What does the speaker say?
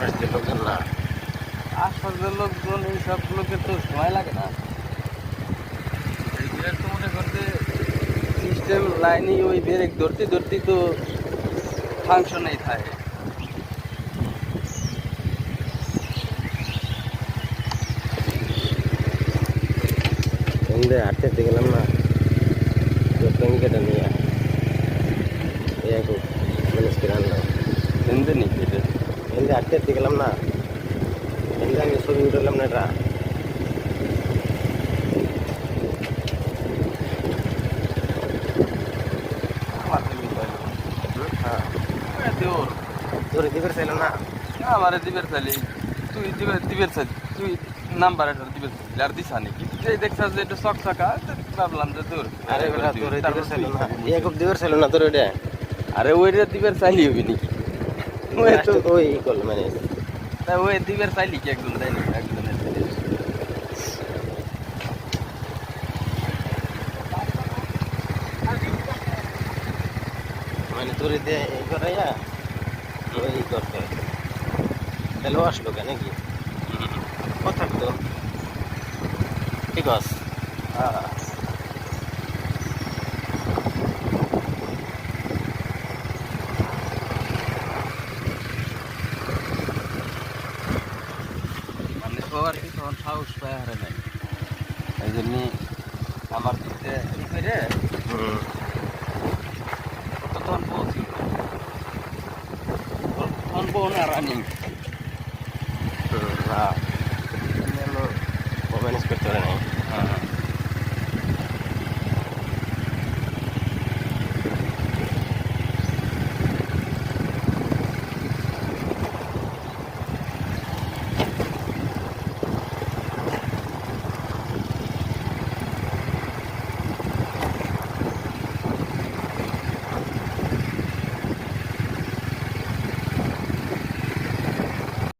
আশপাশ দিয়ে লোকজন না। আশপাশের লোকজন এই সব লোকের তো সময় লাগে না। এই ব্রেক তো মনে করতে সিস্টেম লাইনে ওই ব্রেক ধরতে ধরতে তো ফাংশনেই থাকে। এমনি হাঁটতে গেলাম না, কেটে নিয়ে খুব মানুষ করে আনলাম। এমনি নি এটা এমনি হাঁটতে গেলাম না, এমনি আমি ছবি উঠলাম না। এটা আমার দিবি চাইলো। হ্যাঁ, তোর তোর দিবের চাইলাম না। আমার দিবের চাইলে তুই দিবের চাই, তুই নাম্বার এটা দিবের চাইলি আর দিস নাকি যে দেখছাস যে এটা চকচকা ভাবলাম যে তোর। আরে বেটা, তোর দিবের চাইলো না, খুব দিবের চাইলো না তোর এটা। আরে ওইটা দিবের চাইলি হবি নাকি? ওই তো ওই কল মানে তা ওই দিবের চাইলি কি একজন দেয় না একজনের চাইলি। মানে তোর দিয়ে এই করাইয়া ওই করতে তাহলে আসলো কেন কি কথা তো ঠিক আছে। হ্যাঁ মানে সবার কি তখন সাহস পায় হারে নাই, এই জন্য আমার দিতে ই করে তখন পৌঁছিল তখন বোন আর রানিং ম্যানেজ করতে পারে নাই।